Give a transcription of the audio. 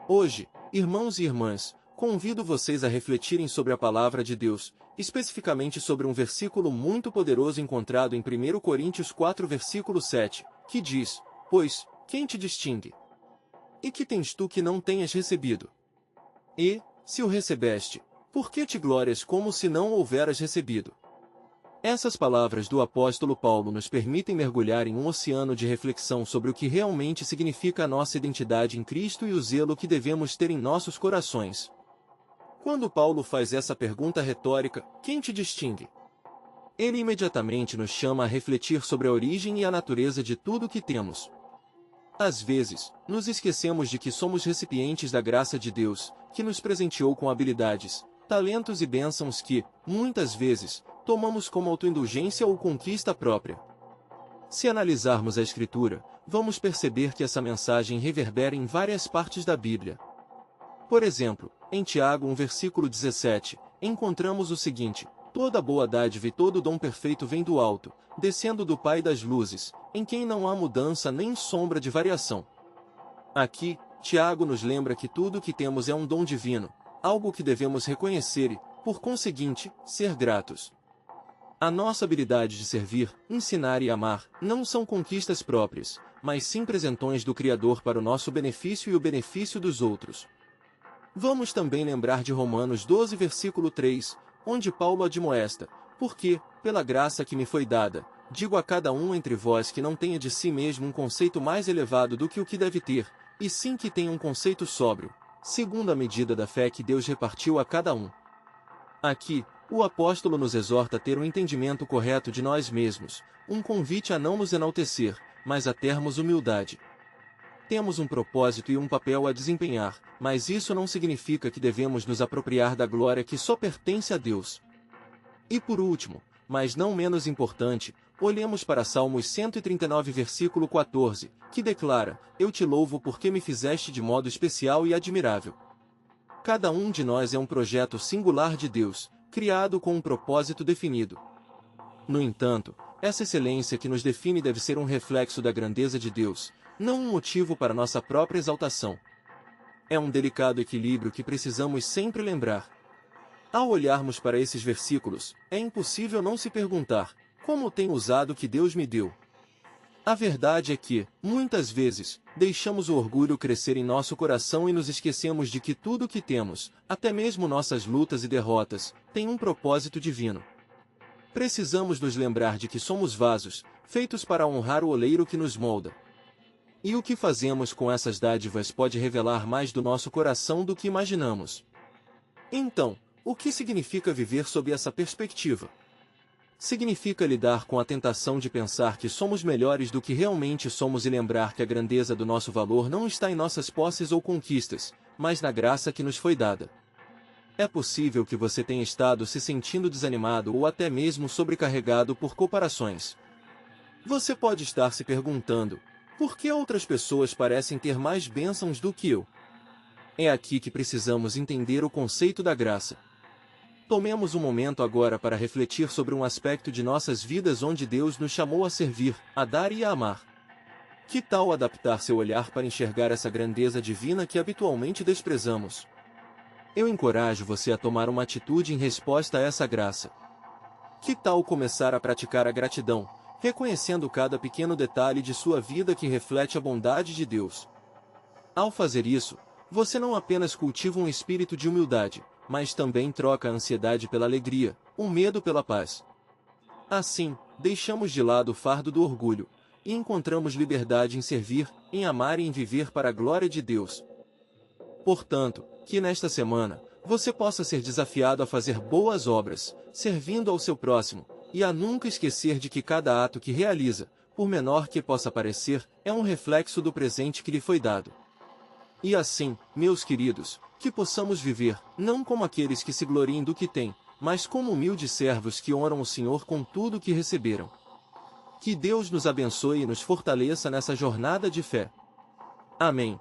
Hoje, irmãos e irmãs, convido vocês a refletirem sobre a palavra de Deus, especificamente sobre um versículo muito poderoso encontrado em 1 Coríntios 4, versículo 7, que diz: Pois, quem te distingue? E que tens tu que não tenhas recebido? E, se o recebeste, por que te glórias como se não o houveras recebido? Essas palavras do apóstolo Paulo nos permitem mergulhar em um oceano de reflexão sobre o que realmente significa a nossa identidade em Cristo e o zelo que devemos ter em nossos corações. Quando Paulo faz essa pergunta retórica, quem te distingue? Ele imediatamente nos chama a refletir sobre a origem e a natureza de tudo o que temos. Às vezes, nos esquecemos de que somos recipientes da graça de Deus, que nos presenteou com habilidades, talentos e bênçãos que, muitas vezes, tomamos como autoindulgência ou conquista própria. Se analisarmos a Escritura, vamos perceber que essa mensagem reverbera em várias partes da Bíblia. Por exemplo, em Tiago 1 versículo 17, encontramos o seguinte: Toda boa dádiva e todo dom perfeito vem do alto, descendo do Pai das luzes, em quem não há mudança nem sombra de variação. Aqui, Tiago nos lembra que tudo o que temos é um dom divino, algo que devemos reconhecer e, por conseguinte, ser gratos. A nossa habilidade de servir, ensinar e amar, não são conquistas próprias, mas sim presentões do Criador para o nosso benefício e o benefício dos outros. Vamos também lembrar de Romanos 12 versículo 3, onde Paulo admoesta: Porque, pela graça que me foi dada, digo a cada um entre vós que não tenha de si mesmo um conceito mais elevado do que o que deve ter, e sim que tenha um conceito sóbrio, segundo a medida da fé que Deus repartiu a cada um. Aqui, o apóstolo nos exorta a ter um entendimento correto de nós mesmos, um convite a não nos enaltecer, mas a termos humildade. Temos um propósito e um papel a desempenhar, mas isso não significa que devemos nos apropriar da glória que só pertence a Deus. E por último, mas não menos importante, olhemos para Salmos 139 versículo 14, que declara: Eu te louvo porque me fizeste de modo especial e admirável. Cada um de nós é um projeto singular de Deus, criado com um propósito definido. No entanto, essa excelência que nos define deve ser um reflexo da grandeza de Deus, não um motivo para nossa própria exaltação. É um delicado equilíbrio que precisamos sempre lembrar. Ao olharmos para esses versículos, é impossível não se perguntar: como tenho usado o que Deus me deu? A verdade é que, muitas vezes, deixamos o orgulho crescer em nosso coração e nos esquecemos de que tudo o que temos, até mesmo nossas lutas e derrotas, tem um propósito divino. Precisamos nos lembrar de que somos vasos, feitos para honrar o oleiro que nos molda. E o que fazemos com essas dádivas pode revelar mais do nosso coração do que imaginamos. Então, o que significa viver sob essa perspectiva? Significa lidar com a tentação de pensar que somos melhores do que realmente somos e lembrar que a grandeza do nosso valor não está em nossas posses ou conquistas, mas na graça que nos foi dada. É possível que você tenha estado se sentindo desanimado ou até mesmo sobrecarregado por comparações. Você pode estar se perguntando: por que outras pessoas parecem ter mais bênçãos do que eu? É aqui que precisamos entender o conceito da graça. Tomemos um momento agora para refletir sobre um aspecto de nossas vidas onde Deus nos chamou a servir, a dar e a amar. Que tal adaptar seu olhar para enxergar essa grandeza divina que habitualmente desprezamos? Eu encorajo você a tomar uma atitude em resposta a essa graça. Que tal começar a praticar a gratidão, reconhecendo cada pequeno detalhe de sua vida que reflete a bondade de Deus? Ao fazer isso, você não apenas cultiva um espírito de humildade, mas também troca a ansiedade pela alegria, o medo pela paz. Assim, deixamos de lado o fardo do orgulho, e encontramos liberdade em servir, em amar e em viver para a glória de Deus. Portanto, que nesta semana, você possa ser desafiado a fazer boas obras, servindo ao seu próximo, e a nunca esquecer de que cada ato que realiza, por menor que possa parecer, é um reflexo do presente que lhe foi dado. E assim, meus queridos, que possamos viver, não como aqueles que se gloriem do que têm, mas como humildes servos que honram o Senhor com tudo o que receberam. Que Deus nos abençoe e nos fortaleça nessa jornada de fé. Amém.